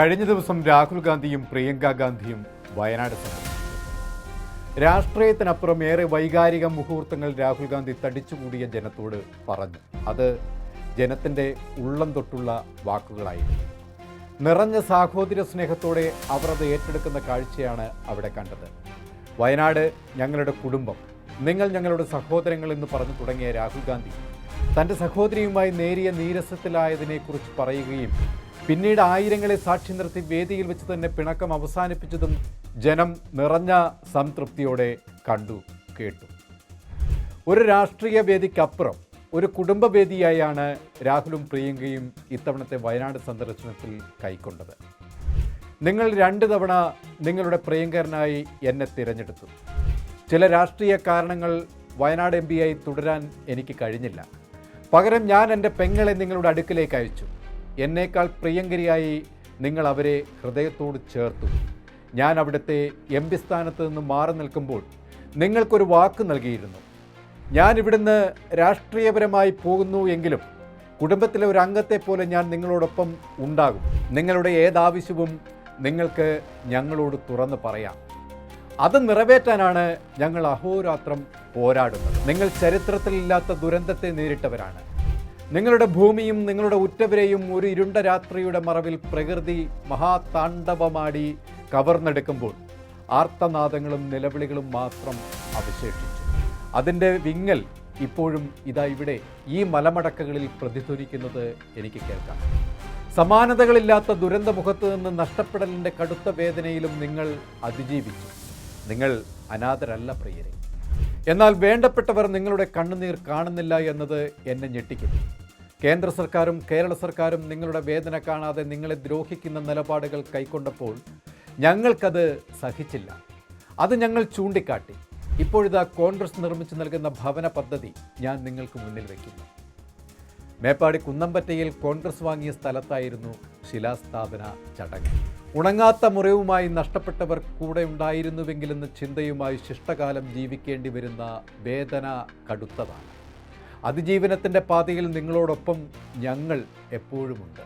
കഴിഞ്ഞ ദിവസം രാഹുൽ ഗാന്ധിയും പ്രിയങ്ക ഗാന്ധിയും വയനാട് സന്ദർശിച്ചു. രാഷ്ട്രീയത്തിനപ്പുറം ഏറെ വൈകാരിക മുഹൂർത്തങ്ങൾ രാഹുൽ ഗാന്ധി തടിച്ചുകൂടിയ ജനത്തോട് പറഞ്ഞു. അത് ജനത്തിൻ്റെ ഉള്ളം തൊട്ടുള്ള വാക്കുകളായിരുന്നു. നിറഞ്ഞ സാഹോദര്യ സ്നേഹത്തോടെ അവർ അത് ഏറ്റെടുക്കുന്ന കാഴ്ചയാണ് അവിടെ കണ്ടത്. വയനാട് ഞങ്ങളുടെ കുടുംബം, നിങ്ങൾ ഞങ്ങളുടെ സഹോദരങ്ങൾ എന്ന് പറഞ്ഞു തുടങ്ങിയ രാഹുൽ ഗാന്ധി തൻ്റെ സഹോദരിയുമായി നേരിയ നീരസത്തിലായതിനെക്കുറിച്ച് പറയുകയും പിന്നീട് ആയിരങ്ങളെ സാക്ഷി നിർത്തി വേദിയിൽ വെച്ച് തന്നെ പിണക്കം അവസാനിപ്പിച്ചതും ജനം നിറഞ്ഞ സംതൃപ്തിയോടെ കണ്ടു കേട്ടു. ഒരു രാഷ്ട്രീയ വേദിക്കപ്പുറം ഒരു കുടുംബവേദിയായാണ് രാഹുലും പ്രിയങ്കയും ഇത്തവണത്തെ വയനാട് സന്ദർശനത്തിൽ കൈക്കൊണ്ടത്. നിങ്ങൾ 2 തവണ നിങ്ങളുടെ പ്രിയങ്കരനായി എന്നെ തിരഞ്ഞെടുത്തു. ചില രാഷ്ട്രീയ കാരണങ്ങൾ വയനാട് MP ആയി തുടരാൻ എനിക്ക് കഴിഞ്ഞില്ല. പകരം ഞാൻ എൻ്റെ പെങ്ങളെ നിങ്ങളുടെ അടുക്കിലേക്ക് അയച്ചു. എന്നേക്കാൾ പ്രിയങ്കരിയായി നിങ്ങൾ അവരെ ഹൃദയത്തോട് ചേർത്തു. ഞാൻ അവിടുത്തെ MP സ്ഥാനത്ത് നിന്ന് മാറി നിൽക്കുമ്പോൾ നിങ്ങൾക്കൊരു വാക്ക് നൽകിയിരുന്നു. ഞാൻ ഇവിടുന്ന് രാഷ്ട്രീയപരമായി പോകുന്നു എങ്കിലും കുടുംബത്തിലെ ഒരു അംഗത്തെ പോലെ ഞാൻ നിങ്ങളോടൊപ്പം ഉണ്ടാകും. നിങ്ങളുടെ ഏതാവശ്യവും നിങ്ങൾക്ക് ഞങ്ങളോട് തുറന്ന് പറയാം. അത് നിറവേറ്റാനാണ് ഞങ്ങൾ അഹോരാത്രം പോരാടുന്നത്. നിങ്ങൾ ചരിത്രത്തിലില്ലാത്ത ദുരന്തത്തെ നേരിട്ടവരാണ്. നിങ്ങളുടെ ഭൂമിയും നിങ്ങളുടെ ഉറ്റവരെയും ഒരു ഇരുണ്ട രാത്രിയുടെ മറവിൽ പ്രകൃതി മഹാതാണ്ഡവമാടി കവർന്നെടുക്കുമ്പോൾ ആർത്തനാദങ്ങളും നിലവിളികളും മാത്രം അവശേഷിച്ചു. അതിൻ്റെ വിങ്ങൽ ഇപ്പോഴും ഇതാ ഇവിടെ ഈ മലമടക്കുകളിൽ പ്രതിധ്വനിക്കുന്നത് എനിക്ക് കേൾക്കാം. സമാനതകളില്ലാത്ത ദുരന്തമുഖത്ത് നിന്ന് നഷ്ടപ്പെടലിൻ്റെ കടുത്ത വേദനയിലും നിങ്ങൾ അതിജീവിച്ചു. നിങ്ങൾ അനാഥരല്ല പ്രിയരെ. എന്നാൽ വേണ്ടപ്പെട്ടവർ നിങ്ങളുടെ കണ്ണുനീർ കാണുന്നില്ല എന്നത് എന്നെ ഞെട്ടിക്കുന്നു. കേന്ദ്ര സർക്കാരും കേരള സർക്കാരും നിങ്ങളുടെ വേദന കാണാതെ നിങ്ങളെ ദ്രോഹിക്കുന്ന നിലപാടുകൾ കൈക്കൊണ്ടപ്പോൾ ഞങ്ങൾക്കത് സഹിച്ചില്ല. അത് ഞങ്ങൾ ചൂണ്ടിക്കാട്ടി. ഇപ്പോഴിതാ കോൺഗ്രസ് നിർമ്മിച്ചു നൽകുന്ന ഭവന പദ്ധതി ഞാൻ നിങ്ങൾക്ക് മുന്നിൽ വയ്ക്കുന്നു. മേപ്പാടി കുന്നമ്പറ്റയിൽ കോൺഗ്രസ് വാങ്ങിയ സ്ഥലത്തായിരുന്നു ശിലാസ്ഥാപന ചടങ്ങ്. ഉണങ്ങാത്ത മുറിവുമായി നഷ്ടപ്പെട്ടവർ കൂടെ ഉണ്ടായിരുന്നുവെങ്കിലെന്ന ചിന്തയുമായി ശിഷ്ടകാലം ജീവിക്കേണ്ടി വരുന്ന വേദന കടുത്തതാണ്. അതിജീവനത്തിൻ്റെ പാതയിൽ നിങ്ങളോടൊപ്പം ഞങ്ങൾ എപ്പോഴുമുണ്ട്.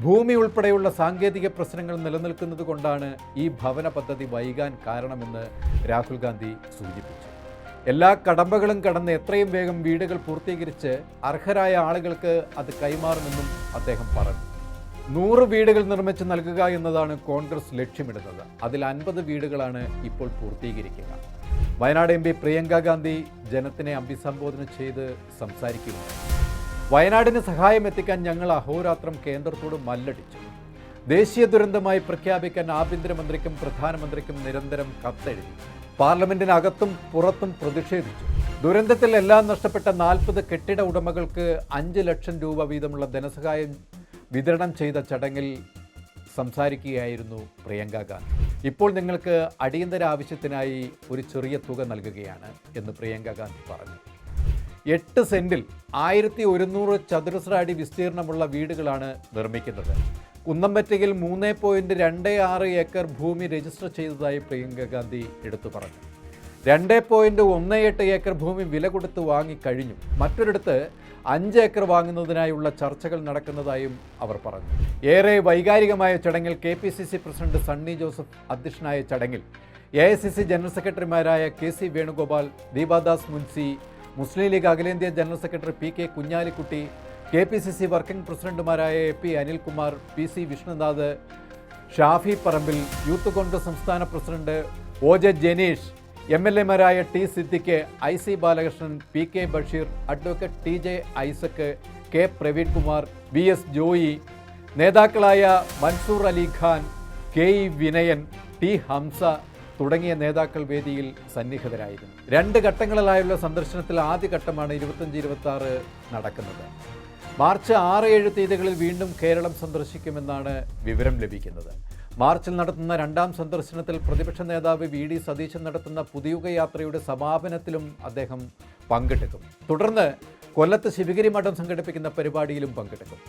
ഭൂമി ഉൾപ്പെടെയുള്ള സാങ്കേതിക പ്രശ്നങ്ങൾ നിലനിൽക്കുന്നത് കൊണ്ടാണ് ഈ ഭവന പദ്ധതി വൈകാൻ കാരണമെന്ന് രാഹുൽ ഗാന്ധി സൂചിപ്പിച്ചു. എല്ലാ കടമ്പകളും കടന്ന് എത്രയും വേഗം വീടുകൾ പൂർത്തീകരിച്ച് അർഹരായ ആളുകൾക്ക് അത് കൈമാറുമെന്നും അദ്ദേഹം പറഞ്ഞു. 100 വീടുകൾ നിർമ്മിച്ച് നൽകുക എന്നതാണ് കോൺഗ്രസ് ലക്ഷ്യമിടുന്നത്. അതിൽ 50 വീടുകളാണ് ഇപ്പോൾ പൂർത്തീകരിക്കുക. വയനാട് MP പ്രിയങ്ക ഗാന്ധി ജനത്തിനെ അഭിസംബോധന ചെയ്ത് സംസാരിക്കുകയാണ്. വയനാടിന് സഹായം എത്തിക്കാൻ ഞങ്ങൾ അഹോരാത്രം കേന്ദ്രത്തോട് മല്ലടിച്ചു. ദേശീയ ദുരന്തമായി പ്രഖ്യാപിക്കാൻ ആഭ്യന്തരമന്ത്രിക്കും പ്രധാനമന്ത്രിക്കും നിരന്തരം കത്തെഴുതി. പാർലമെന്റിനകത്തും പുറത്തും പ്രതിഷേധിച്ചു. ദുരന്തത്തിൽ എല്ലാം നഷ്ടപ്പെട്ട 40 കെട്ടിട ഉടമകൾക്ക് 5 ലക്ഷം രൂപ വീതമുള്ള ധനസഹായം വിതരണം ചെയ്ത ചടങ്ങിൽ സംസാരിക്കുകയായിരുന്നു പ്രിയങ്ക ഗാന്ധി. ഇപ്പോൾ നിങ്ങൾക്ക് അടിയന്തര ആവശ്യത്തിനായി ഒരു ചെറിയ തുക നൽകുകയാണ് എന്ന് പ്രിയങ്ക ഗാന്ധി പറഞ്ഞു. 8 സെന്റിൽ 1100 ചതുരശ്ര അടി വിസ്തീർണമുള്ള വീടുകളാണ് നിർമ്മിക്കുന്നത്. കുന്നമ്പറ്റയിൽ 3.26 ഏക്കർ ഭൂമി രജിസ്റ്റർ ചെയ്തതായി പ്രിയങ്ക ഗാന്ധി എടുത്തു പറഞ്ഞു. 2.18 ഏക്കർ ഭൂമി വില കൊടുത്ത് വാങ്ങിക്കഴിഞ്ഞു. മറ്റൊരിടത്ത് 5 ഏക്കർ വാങ്ങുന്നതിനായുള്ള ചർച്ചകൾ നടക്കുന്നതായും അവർ പറഞ്ഞു. ഏറെ വൈകാരികമായ ചടങ്ങിൽ KPCC പ്രസിഡന്റ് സണ്ണി ജോസഫ് അധ്യക്ഷനായ ചടങ്ങിൽ AICC ജനറൽ സെക്രട്ടറിമാരായ KC വേണുഗോപാൽ, ദീപാദാസ് മുൻസി, മുസ്ലിം ലീഗ് അഖിലേന്ത്യാ general secretary PK Kunhalikutty, KPCC working പ്രസിഡന്റുമാരായ AP Anilkumar, PC Vishnunath, Shafi Parambil, youth Congress സംസ്ഥാന പ്രസിഡന്റ് OJ ജനീഷ്, MLA മാരായ T Siddique, IC Balakrishnan, PK Basheer, advocate TJ Isaac, K Praveen Kumar, VS Joy, നേതാക്കളായ മൻസൂർ അലി ഖാൻ, KE വിനയൻ, T ഹംസ തുടങ്ങിയ നേതാക്കൾ വേദിയിൽ സന്നിഹിതരായിരുന്നു. 2 ഘട്ടങ്ങളിലായുള്ള സന്ദർശനത്തിൽ ആദ്യ ഘട്ടമാണ് 25-26 നടക്കുന്നത്. മാർച്ച് 6-7 തീയതികളിൽ വീണ്ടും കേരളം സന്ദർശിക്കുമെന്നാണ് വിവരം ലഭിക്കുന്നത്. മാർച്ചിൽ നടത്തുന്ന 2ാം സന്ദർശനത്തിൽ പ്രതിപക്ഷ നേതാവ് VD സതീശൻ നടത്തുന്ന പുതിയുഗ യാത്രയുടെ സമാപനത്തിലും അദ്ദേഹം പങ്കെടുക്കും. തുടർന്ന് കൊല്ലത്ത് ശിവഗിരി മഠം സംഘടിപ്പിക്കുന്ന പരിപാടിയിലും പങ്കെടുക്കും.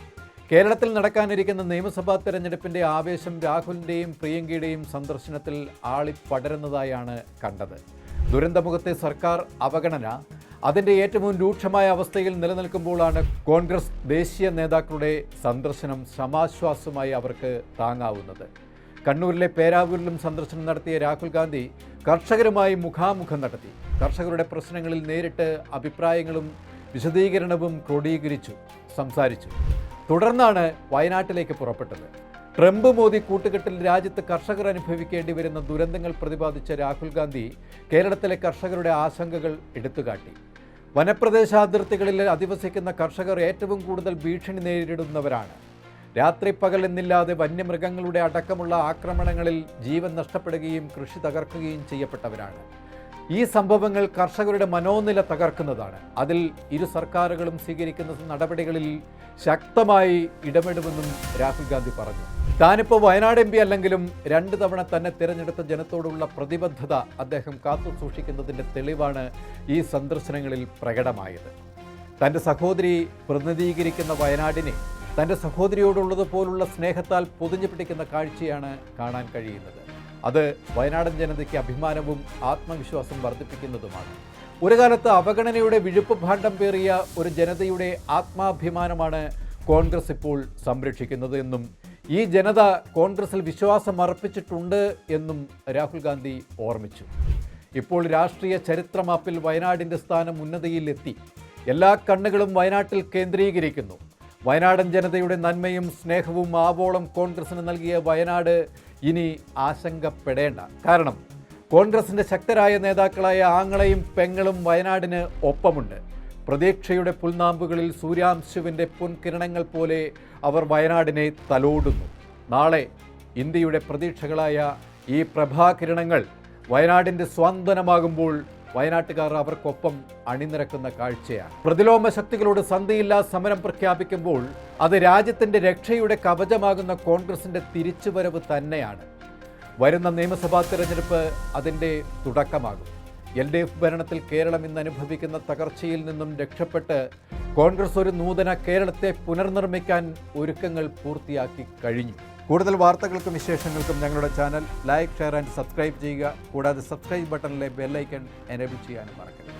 കേരളത്തിൽ നടക്കാനിരിക്കുന്ന നിയമസഭാ തെരഞ്ഞെടുപ്പിൻ്റെ ആവേശം രാഹുലിൻ്റെയും പ്രിയങ്കയുടെയും സന്ദർശനത്തിൽ ആളിപ്പടരുന്നതായാണ് കണ്ടത്. ദുരന്തമുഖത്തെ സർക്കാർ അവഗണന, അതിൻ്റെ ഏറ്റവും രൂക്ഷമായ അവസ്ഥയിൽ നിലനിൽക്കുമ്പോഴാണ് കോൺഗ്രസ് ദേശീയ നേതാക്കളുടെ സന്ദർശനം സമാശ്വാസമായി അവർക്ക് താങ്ങാവുന്നത്. കണ്ണൂരിലെ പേരാവൂരിലും സന്ദർശനം നടത്തിയ രാഹുൽ ഗാന്ധി കർഷകരുമായി മുഖാമുഖം നടത്തി. കർഷകരുടെ പ്രശ്നങ്ങളിൽ നേരിട്ട് അഭിപ്രായങ്ങളും വിശദീകരണവും ക്രോഡീകരിച്ചു സംസാരിച്ചു. തുടർന്നാണ് വയനാട്ടിലേക്ക് പുറപ്പെട്ടത്. ട്രംപ് മോദി കൂട്ടുകെട്ടിൽ രാജ്യത്ത് കർഷകർ അനുഭവിക്കേണ്ടി വരുന്ന ദുരന്തങ്ങൾ പ്രതിപാദിച്ച രാഹുൽ ഗാന്ധി കേരളത്തിലെ കർഷകരുടെ ആശങ്കകൾ എടുത്തുകാട്ടി. വനപ്രദേശാതിർത്തികളിൽ അധിവസിക്കുന്ന കർഷകർ ഏറ്റവും കൂടുതൽ ഭീഷണി നേരിടുന്നവരാണ്. രാത്രി പകൽ എന്നില്ലാതെ വന്യമൃഗങ്ങളുടെ അടക്കമുള്ള ആക്രമണങ്ങളിൽ ജീവൻ നഷ്ടപ്പെടുകയും കൃഷി തകർക്കുകയും ചെയ്യപ്പെട്ടവരാണ്. ഈ സംഭവങ്ങൾ കർഷകരുടെ മനോനില തകർക്കുന്നതാണ്. അതിൽ ഇരു സർക്കാരുകളും സ്വീകരിക്കുന്ന നടപടികളിൽ ശക്തമായി ഇടപെടുമെന്നും രാഹുൽ ഗാന്ധി പറഞ്ഞു. താനിപ്പോൾ വയനാട് MP അല്ലെങ്കിലും 2 തവണ തന്നെ തിരഞ്ഞെടുത്ത ജനത്തോടുള്ള പ്രതിബദ്ധത അദ്ദേഹം കാത്തു സൂക്ഷിക്കുന്നതിൻ്റെ തെളിവാണ് ഈ സന്ദർശനങ്ങളിൽ പ്രകടമായത്. തൻ്റെ സഹോദരി പ്രതിനിധീകരിക്കുന്ന വയനാടിനെ തൻ്റെ സഹോദരിയോടുള്ളതുപോലുള്ള സ്നേഹത്താൽ പൊതിഞ്ഞു പിടിക്കുന്ന കാഴ്ചയാണ് കാണാൻ കഴിയുന്നത്. അത് വയനാടൻ ജനതയ്ക്ക് അഭിമാനവും ആത്മവിശ്വാസം വർദ്ധിപ്പിക്കുന്നതുമാണ്. ഒരു കാലത്ത് അവഗണനയുടെ വിഴുപ്പ് ഭാണ്ഡം പേറിയ ഒരു ജനതയുടെ ആത്മാഭിമാനമാണ് കോൺഗ്രസ് ഇപ്പോൾ സംരക്ഷിക്കുന്നത് എന്നും ഈ ജനത കോൺഗ്രസിൽ വിശ്വാസം അർപ്പിച്ചിട്ടുണ്ട് എന്നും രാഹുൽ ഗാന്ധി ഓർമ്മിച്ചു. ഇപ്പോൾ രാഷ്ട്രീയ ചരിത്രമാപ്പിൽ വയനാടിൻ്റെ സ്ഥാനം ഉന്നതിയിലെത്തി. എല്ലാ കണ്ണുകളും വയനാട്ടിൽ കേന്ദ്രീകരിക്കുന്നു. വയനാടൻ ജനതയുടെ നന്മയും സ്നേഹവും ആവോളം കോൺഗ്രസിന് നൽകിയ വയനാട് ഇനി ആശങ്കപ്പെടേണ്ട. കാരണം കോൺഗ്രസിൻ്റെ ശക്തരായ നേതാക്കളായ ആങ്ങളയും പെങ്ങളും വയനാടിന് ഒപ്പമുണ്ട്. പ്രതീക്ഷയുടെ പുൽനാമ്പുകളിൽ സൂര്യാംശുവിൻ്റെ പൊൻകിരണങ്ങൾ പോലെ അവർ വയനാടിനെ തലോടുന്നു. നാളെ ഇന്ത്യയുടെ പ്രതീക്ഷകളായ ഈ പ്രഭാകിരണങ്ങൾ വയനാടിൻ്റെ സ്വാന്തനമാകുമ്പോൾ വയനാട്ടുകാർ അവർക്കൊപ്പം അണിനിരക്കുന്ന കാഴ്ചയാണ്. പ്രതിലോമ ശക്തികളോട് സന്ധിയില്ലാ സമരം പ്രഖ്യാപിക്കുമ്പോൾ അത് രാജ്യത്തിൻ്റെ രക്ഷയുടെ കവചമാകുന്ന കോൺഗ്രസിൻ്റെ തിരിച്ചുവരവ് തന്നെയാണ്. വരുന്ന നിയമസഭാ തിരഞ്ഞെടുപ്പ് അതിൻ്റെ തുടക്കമാകും. LDF ഭരണത്തിൽ കേരളം ഇന്ന് അനുഭവിക്കുന്ന തകർച്ചയിൽ നിന്നും രക്ഷപ്പെട്ട് കോൺഗ്രസ് ഒരു നൂതന കേരളത്തെ പുനർനിർമ്മിക്കാൻ ഒരുക്കങ്ങൾ പൂർത്തിയാക്കി കഴിഞ്ഞു. കൂടുതൽ വാർത്തകൾക്കും വിശേഷങ്ങൾക്കും ഞങ്ങളുടെ channel like, share and subscribe ചെയ്യുക. കൂടാതെ സബ്സ്ക്രൈബ് ബട്ടണിലെ ബെല്ലൈക്കൺ എനേബിൾ ചെയ്യാനും മറക്കരുത്.